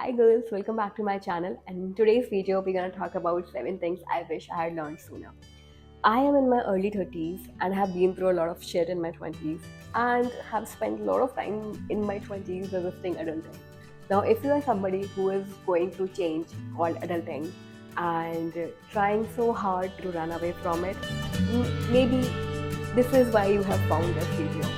Hi girls, welcome back to my channel, and in today's video we're gonna talk about 7 things I wish I had learned sooner. I am in my early 30s and have been through a lot of shit in my 20s and have spent a lot of time in my 20s resisting adulting. Now, if you are somebody who is going through change called adulting and trying so hard to run away from it, maybe this is why you have found this video.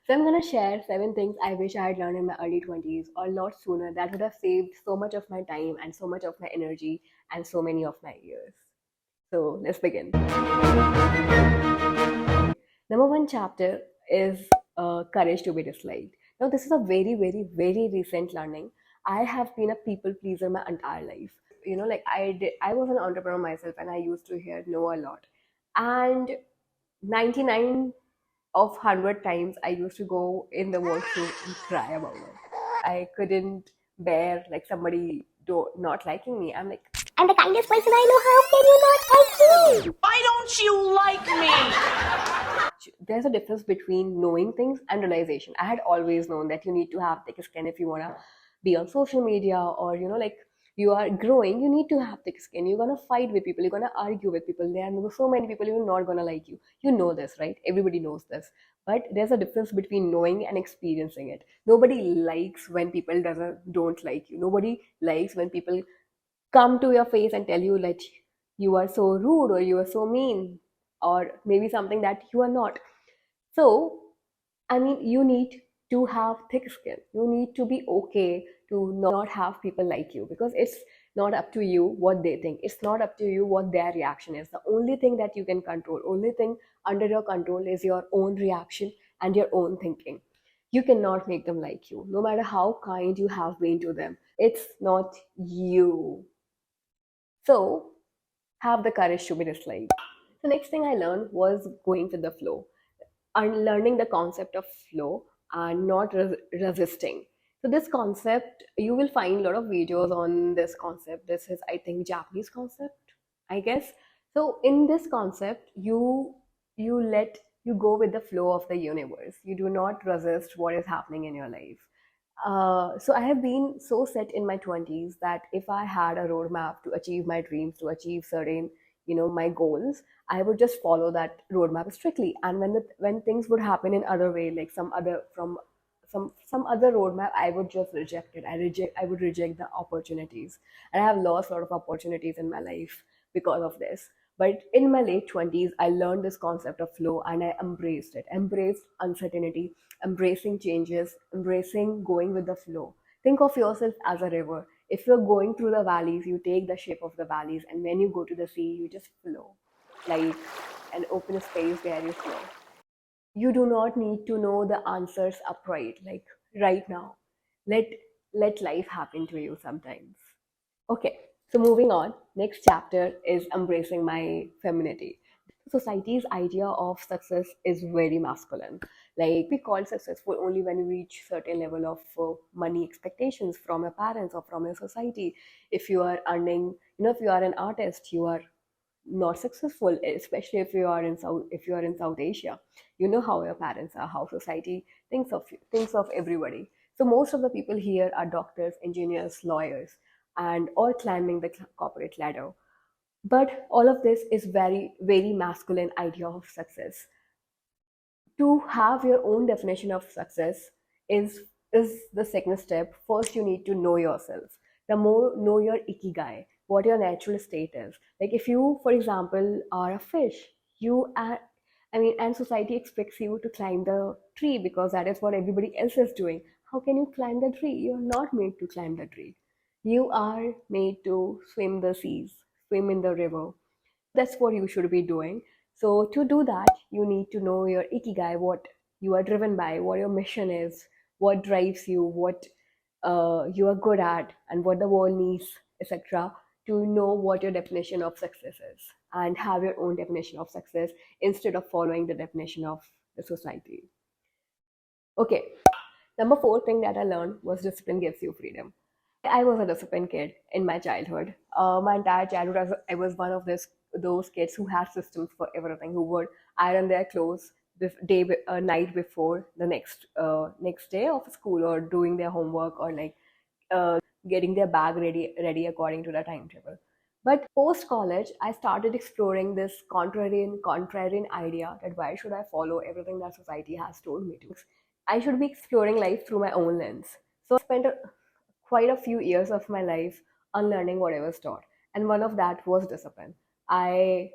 So I'm gonna share 7 things I wish I had learned in my early 20s or a lot sooner that would have saved so much of my time and so much of my energy and so many of my years. So let's begin. Number one chapter is courage to be disliked. Now this is a very, very, very recent learning. I have been a people pleaser my entire life. Like I was an entrepreneur myself and I used to hear no a lot. And 99 of 100 times I used to go in the washroom and cry about it. I couldn't bear like somebody not liking me. I'm like, I'm the kindest person I know. How can you not like me? Why don't you like me? There's a difference between knowing things and realization. I had always known that you need to have thick skin if you want to be on social media, or like you are growing, you need to have thick skin. You're going to fight with people, you're going to argue with people, there are so many people who are not going to like you. You know this, right? Everybody knows this. But there's a difference between knowing and experiencing it. Nobody likes when people don't like you. Nobody likes when people come to your face and tell you like you are so rude or you are so mean, or maybe something that you are not. So I mean, you need to have thick skin. You need to be okay to not have people like you, because it's not up to you what they think. It's not up to you what their reaction is. The only thing that you can control, only thing under your control is your own reaction and your own thinking. You cannot make them like you, no matter how kind you have been to them. It's not you. So have the courage to be disliked. The next thing I learned was going with the flow and learning the concept of flow and not resisting. So this concept, you will find a lot of videos on this concept. This is, I think, Japanese concept, I guess. So in this concept, you go with the flow of the universe. You do not resist what is happening in your life. So I have been so set in my 20s that if I had a roadmap to achieve my dreams, to achieve certain, my goals, I would just follow that roadmap strictly. And when things would happen in other way, like some other roadmap, I would just reject it. I would reject the opportunities, and I have lost a lot of opportunities in my life because of this. But in my late 20s, I learned this concept of flow and I embraced it. Embraced uncertainty, embracing changes, embracing going with the flow. Think of yourself as a river. If you're going through the valleys, you take the shape of the valleys, and when you go to the sea, you just flow like an open space where you flow. You do not need to know the answers upright, like right now. Let let life happen to you sometimes. Okay, so moving on, next chapter is embracing my femininity. Society's idea of success is very masculine. Like, we call successful only when you reach certain level of money expectations from your parents or from your society. If you are earning, if you are an artist, you are not successful, especially if you are in South Asia. You know how your parents are, how society thinks of everybody. So most of the people here are doctors, engineers, lawyers, and all climbing the corporate ladder. But all of this is very, very masculine idea of success. To have your own definition of success is the second step. First, you need to know yourself. The more know your ikigai, what your natural state is. Like, if you, for example, are a fish, you are, and society expects you to climb the tree because that is what everybody else is doing. How can you climb the tree? You're not made to climb the tree. You are made to swim the seas, swim in the river. That's what you should be doing. So to do that, you need to know your ikigai, what you are driven by, what your mission is, what drives you, what you are good at, and what the world needs, etc. To know what your definition of success is and have your own definition of success instead of following the definition of the society. Okay, number four thing that I learned was discipline gives you freedom. I was a disciplined kid in my childhood. My entire childhood, I was one of those kids who had systems for everything, who would iron their clothes a night before the next day of school, or doing their homework, or like getting their bag ready according to the timetable. But post college, I started exploring this contrarian idea that why should I follow everything that society has told me to? I should be exploring life through my own lens. So I spent quite a few years of my life unlearning what I was taught, and one of that was discipline. I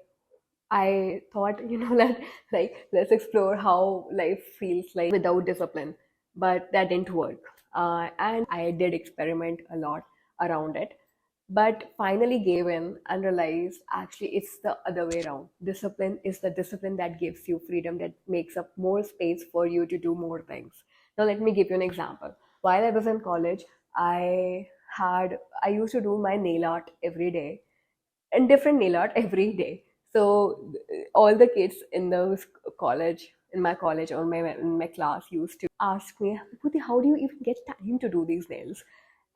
thought, that like let's explore how life feels like without discipline, but that didn't work. And I did experiment a lot around it, but finally gave in and realized actually it's the other way around. Discipline is the discipline that gives you freedom, that makes up more space for you to do more things. Now, let me give you an example. While I was in college, I used to do my nail art every day, and different nail art every day. So all the kids in the college, in my college, or in my class, used to ask me, "Bhuti, how do you even get time to do these nails?"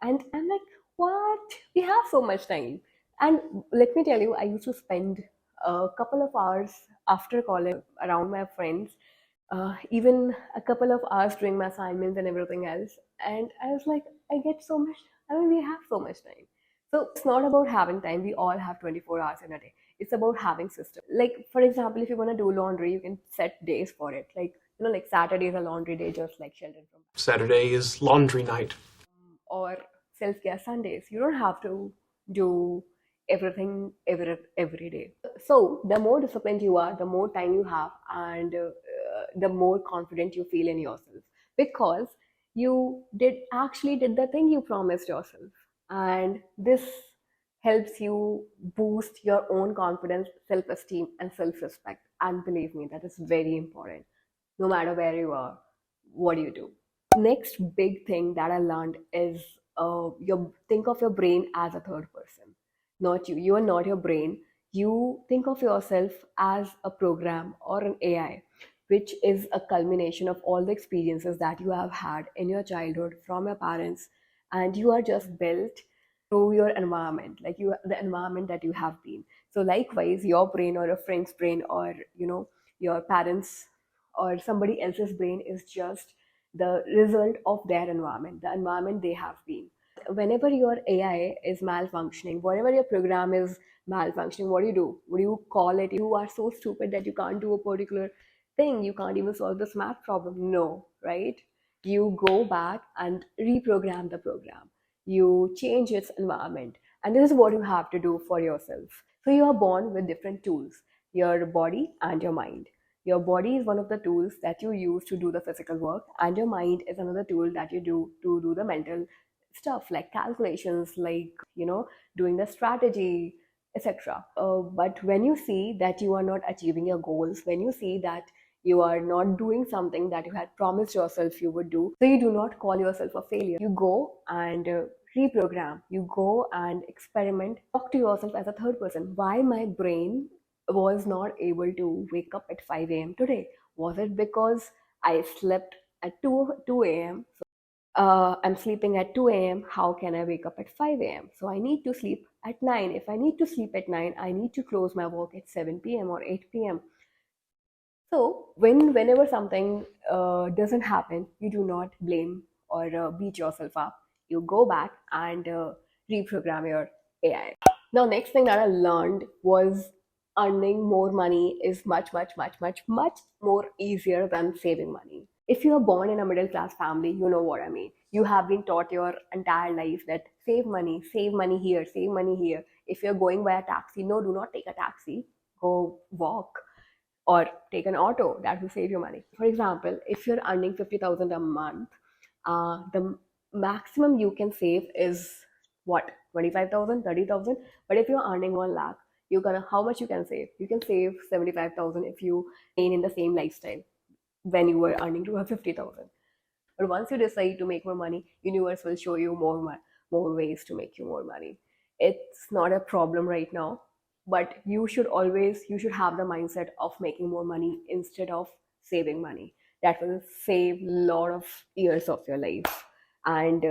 And I'm like, "What? We have so much time." And let me tell you, I used to spend a couple of hours after college around my friends, even a couple of hours doing my assignments and everything else. And I was like, I get so much. I mean, we have so much time. So it's not about having time. We all have 24 hours in a day. It's about having system. Like, for example, if you want to do laundry, you can set days for it. Like, like Saturday is a laundry day, just like children from Saturday is laundry night. or self-care Sundays. You don't have to do everything every day. So the more disciplined you are, the more time you have, and the more confident you feel in yourself, because you did the thing you promised yourself. And this helps you boost your own confidence, self-esteem, and self-respect. And believe me, that is very important. No matter where you are, what do you do? Next big thing that I learned is, your think of your brain as a third person, not you. You are not your brain. You think of yourself as a program or an AI, which is a culmination of all the experiences that you have had in your childhood from your parents, and you are just built through your environment, like the environment that you have been. So likewise, your brain or a friend's brain, or your parents or somebody else's brain is just the result of their environment, the environment they have been. Whenever your AI is malfunctioning, whatever your program is malfunctioning, what do you do? What do you call it? You are so stupid that you can't do a particular thing. You can't even solve this math problem. No, right? You go back and reprogram the program. You change its environment. And this is what you have to do for yourself. So you are born with different tools, your body and your mind. Your body is one of the tools that you use to do the physical work, and your mind is another tool that you do to do the mental stuff, like calculations, like doing the strategy, etc. But when you see that you are not achieving your goals, when you see that you are not doing something that you had promised yourself you would do, so you do not call yourself a failure. You go and reprogram, you go and experiment, talk to yourself as a third person. Why my brain was not able to wake up at 5 a.m. today? Was it because I slept at 2 a.m.? I'm sleeping at 2 a.m. How can I wake up at 5 a.m.? So I need to sleep at 9. If I need to sleep at 9, I need to close my work at 7 p.m. or 8 p.m. So whenever something doesn't happen, you do not blame or beat yourself up. You go back and reprogram your AI. Now, next thing that I learned was earning more money is much, much, much, much, much more easier than saving money. If you are born in a middle class family, you know what I mean. You have been taught your entire life that save money here, save money here. If you're going by a taxi, no, do not take a taxi. Go walk or take an auto. That will save you money. For example, if you're earning 50,000 a month, the maximum you can save is what, 25,000, 30,000. But if you're earning 1 lakh, you're gonna how much you can save? You can save 75,000 if you remain in the same lifestyle when you were earning to 50,000. But once you decide to make more money, universe will show you more ways to make you more money. It's not a problem right now, but you should have the mindset of making more money instead of saving money. That will save a lot of years of your life. and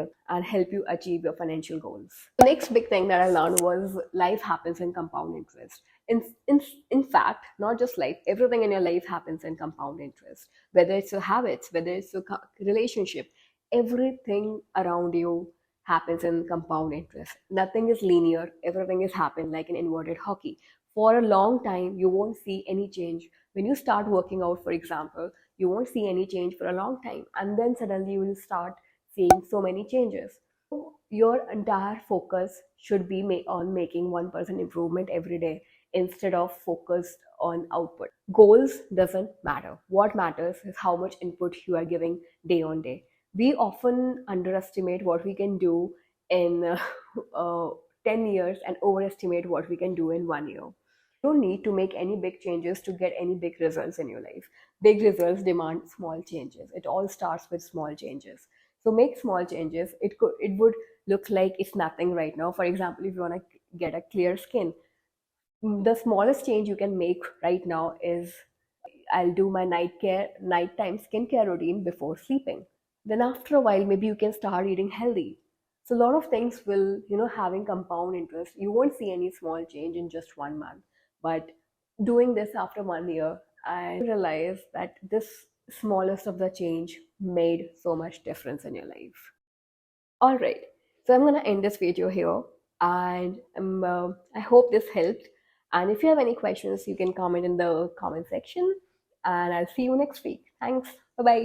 help you achieve your financial goals. The next big thing that I learned was life happens in compound interest. In fact, not just life, everything in your life happens in compound interest. Whether it's your habits, whether it's your relationship, everything around you happens in compound interest. Nothing is linear. Everything is happen like an inverted hockey. For a long time, you won't see any change. When you start working out, for example, you won't see any change for a long time, and then suddenly you will start seeing so many changes. Your entire focus should be on making 1% improvement every day instead of focused on output. Goals doesn't matter. What matters is how much input you are giving day on day. We often underestimate what we can do in uh, 10 years and overestimate what we can do in 1 year. You don't need to make any big changes to get any big results in your life. Big results demand small changes. It all starts with small changes. So make small changes. It would look like it's nothing right now. For example, if you want to get a clear skin, the smallest change you can make right now is I'll do my nighttime skincare routine before sleeping. Then after a while, maybe you can start eating healthy. So a lot of things will, having compound interest. You won't see any small change in just 1 month, but doing this after 1 year, I realize that this smallest of the change made so much difference in your life. All right. So I'm going to end this video here. And I hope this helped. And if you have any questions, you can comment in the comment section. And I'll see you next week. Thanks. Bye bye.